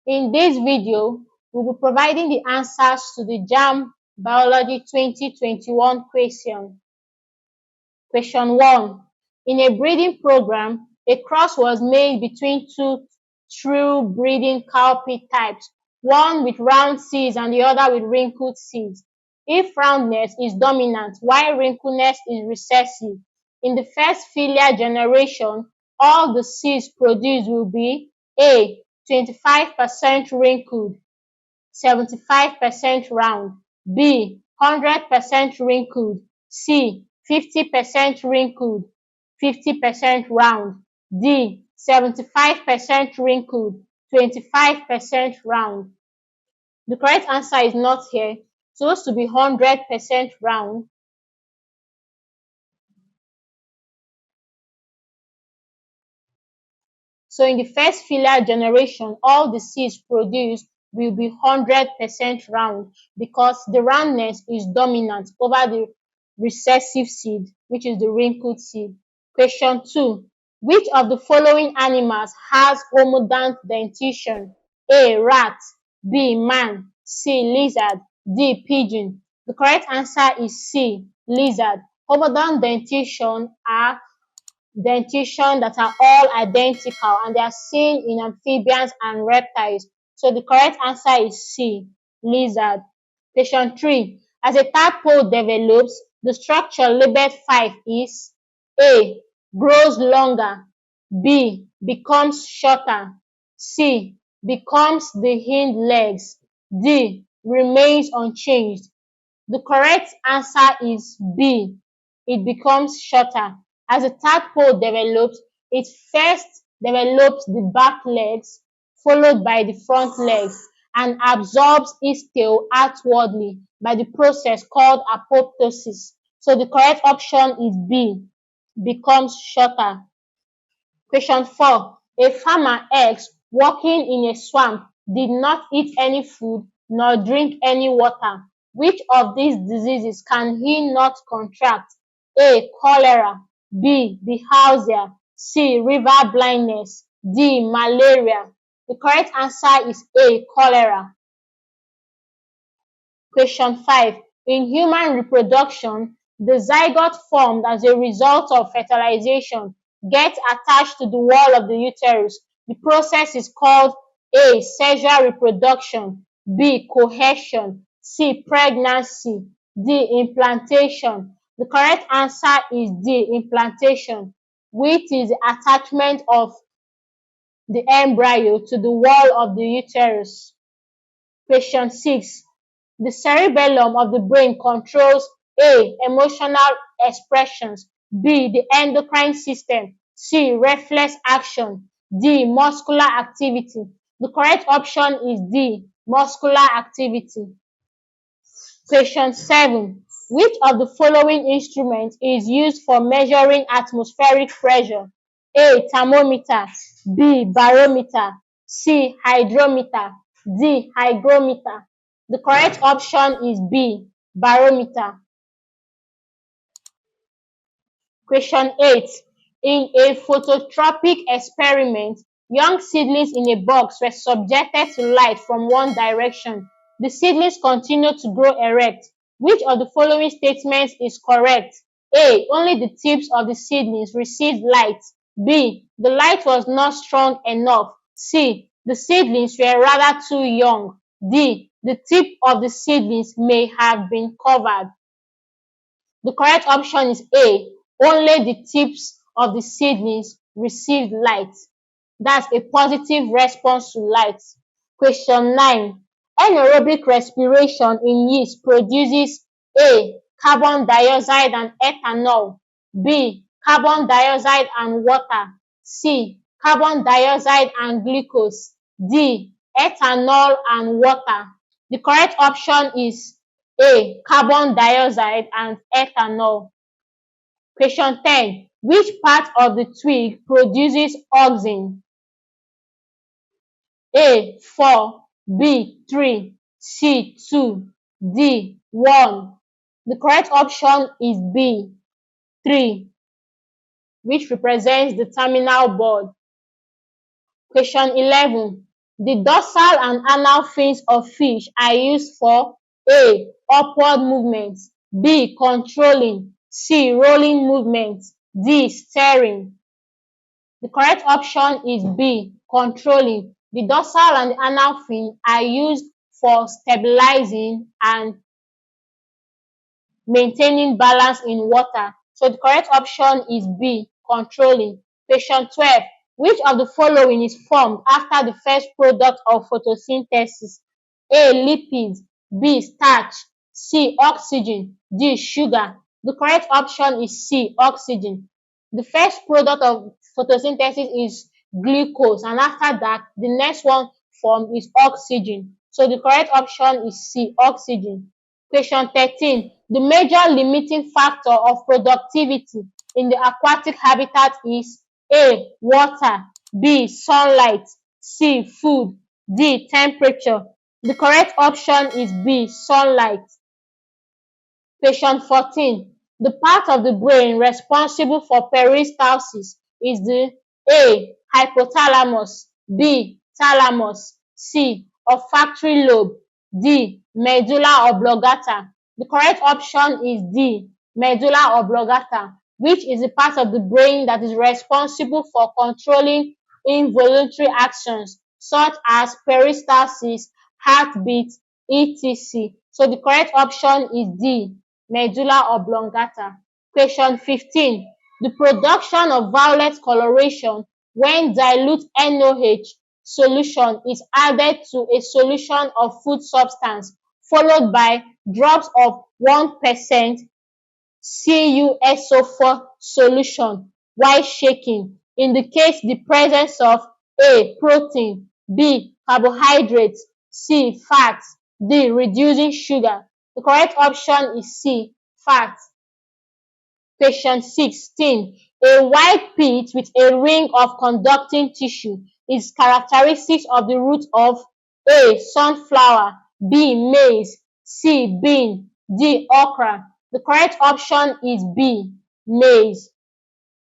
In this video, we'll be providing the answers to the JAMB Biology 2021 question. Question 1. In a breeding program, a cross was made between two true breeding cowpea types, one with round seeds and the other with wrinkled seeds. If roundness is dominant while wrinkleness is recessive, in the first filial generation, all the seeds produced will be A. 25% wrinkled, 75% round, B. 100% wrinkled, C. 50% wrinkled, 50% round, D. 75% wrinkled, 25% round. The correct answer is not here. It's supposed to be 100% round. So in the first filial generation, all the seeds produced will be 100% round because the roundness is dominant over the recessive seed, which is the wrinkled seed. Question 2. Which of the following animals has homodont dentition? A. Rat, B. Man, C. Lizard, D. Pigeon. The correct answer is C. Lizard. Homodont dentition are dentition that are all identical and they are seen in amphibians and reptiles. So the correct answer is C. Lizard. Question 3. As a tadpole develops, the structure labeled 5 is A. Grows longer, B. Becomes shorter, C. Becomes the hind legs, D. Remains unchanged. The correct answer is B. It becomes shorter. As a tadpole develops, it first develops the back legs, followed by the front legs, and absorbs its tail outwardly by the process called apoptosis. So the correct option is B, becomes shorter. Question 4. A farmer X walking in a swamp did not eat any food nor drink any water. Which of these diseases can he not contract? A. Cholera, B. Bilharzia, C. River blindness, D. Malaria. The correct answer is A. Cholera. Question 5. In human reproduction, the zygote formed as a result of fertilization gets attached to the wall of the uterus. The process is called A. Sexual reproduction, B. Cohesion, C. Pregnancy, D. Implantation. The correct answer is D. Implantation, which is the attachment of the embryo to the wall of the uterus. Question 6. The cerebellum of the brain controls A. Emotional expressions, B. The endocrine system, C. Reflex action, D. Muscular activity. The correct option is D. Muscular activity. Question 7. Which of the following instruments is used for measuring atmospheric pressure? A. Thermometer, B. Barometer, C. Hydrometer, D. Hygrometer. The correct option is B. Barometer. Question 8. In a phototropic experiment, young seedlings in a box were subjected to light from one direction. The seedlings continued to grow erect. Which of the following statements is correct? A. Only the tips of the seedlings received light. B. The light was not strong enough. C. The seedlings were rather too young. D. The tip of the seedlings may have been covered. The correct option is A. Only the tips of the seedlings received light. That's a positive response to light. Question 9. Anaerobic respiration in yeast produces A. Carbon dioxide and ethanol, B. Carbon dioxide and water, C. Carbon dioxide and glucose, D. Ethanol and water. The correct option is A. Carbon dioxide and ethanol. Question 10. Which part of the twig produces auxin? A. 4, B. 3, C. 2, D. 1. The correct option is B. 3, which represents the terminal bud. Question 11. The dorsal and anal fins of fish are used for A. Upward movement, B. Controlling, C. Rolling movement, D. Steering. The correct option is B. Controlling. The dorsal and the anal fin are used for stabilizing and maintaining balance in water. So the correct option is B. Controlling. Question 12. Which of the following is formed after the first product of photosynthesis? A. Lipids, B. Starch, C. Oxygen, D. Sugar. The correct option is C. Oxygen. The first product of photosynthesis is glucose, and after that the next one formed is oxygen. So the correct option is C. Oxygen. Question 13. The major limiting factor of productivity in the aquatic habitat is A. Water, B. Sunlight, C. Food, D. Temperature. The correct option is B. Sunlight. Question 14. The part of the brain responsible for peristalsis is the A. Hypothalamus, B. Thalamus, C. Olfactory lobe, D. Medulla oblongata. The correct option is D. Medulla oblongata, which is the part of the brain that is responsible for controlling involuntary actions such as peristalsis, heartbeat, etc. So the correct option is D. Medulla oblongata. Question 15. The production of violet coloration when dilute NOH solution is added to a solution of food substance followed by drops of 1% CuSO4 solution while shaking indicates the presence of A. Protein, B. Carbohydrates, C. Fats, D. Reducing sugar. The correct option is C. Fat. Question 16. A white pit with a ring of conducting tissue is characteristic of the root of A. Sunflower, B. Maize, C. Bean, D. Okra. The correct option is B. Maize.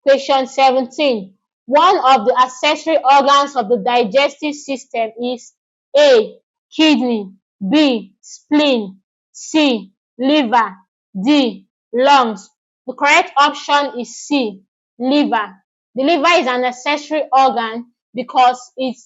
Question 17. One of the accessory organs of the digestive system is A. Kidney, B. Spleen, C. Liver, D. Lungs. The correct option is C. Liver. The liver is an accessory organ because it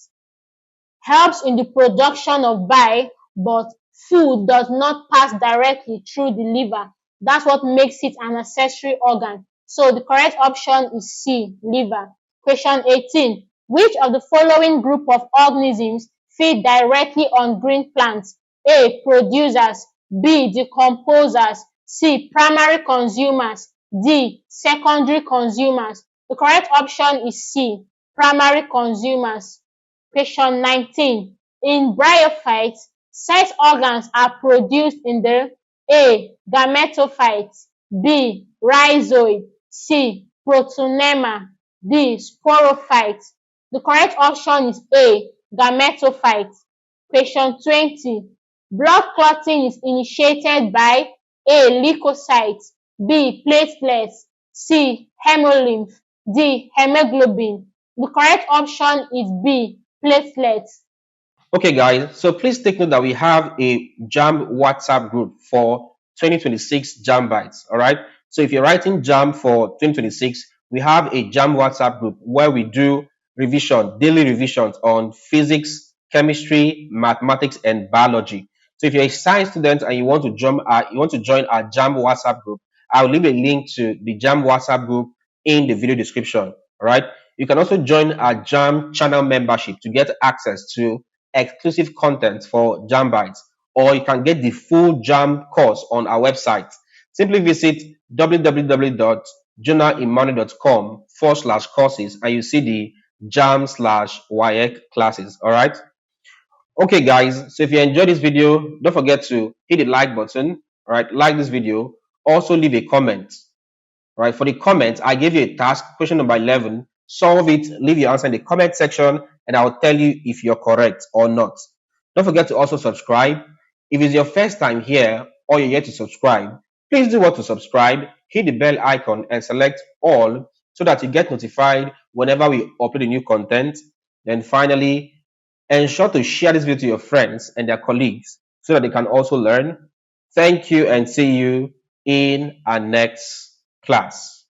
helps in the production of bile, but food does not pass directly through the liver. That's what makes it an accessory organ. So the correct option is C. Liver. Question 18. Which of the following group of organisms feed directly on green plants? A. Producers, B. Decomposers, C. Primary consumers, D. Secondary consumers. The correct option is C. Primary consumers. Question 19. In bryophytes, sex organs are produced in the A. Gametophytes, B. Rhizoid, C. Protonema, D. Sporophytes. The correct option is A. Gametophytes. Question 20. Blood clotting is initiated by A. Leukocytes, B. Platelets, C. Hemolymph, D. Hemoglobin. The correct option is B. Platelets. Okay, guys, so please take note that we have a JAMB WhatsApp group for 2026 JAMB Bites. All right. So if you're writing JAMB for 2026, we have a JAMB WhatsApp group where we do daily revisions on physics, chemistry, mathematics, and biology. So if you're a science student and you want to join our JAMB WhatsApp group, I'll leave a link to the JAMB WhatsApp group in the video description. All right. You can also join our JAMB channel membership to get access to exclusive content for JAMB Bites, or you can get the full JAMB course on our website. Simply visit www.journalimmanu.com/courses and you see the JAMB/WAEC classes. All right. Okay, guys. So if you enjoyed this video, don't forget to hit the like button. All right. Like this video. Also leave a comment. Right, for the comments, I gave you a task, question number 11. Solve it, leave your answer in the comment section, and I'll tell you if you're correct or not. Don't forget to also subscribe. If it's your first time here or you're yet to subscribe, please do what to subscribe, hit the bell icon, and select all so that you get notified whenever we upload a new content. Then finally, Ensure to share this video to your friends and their colleagues so that they can also learn. Thank you and see you in our next class.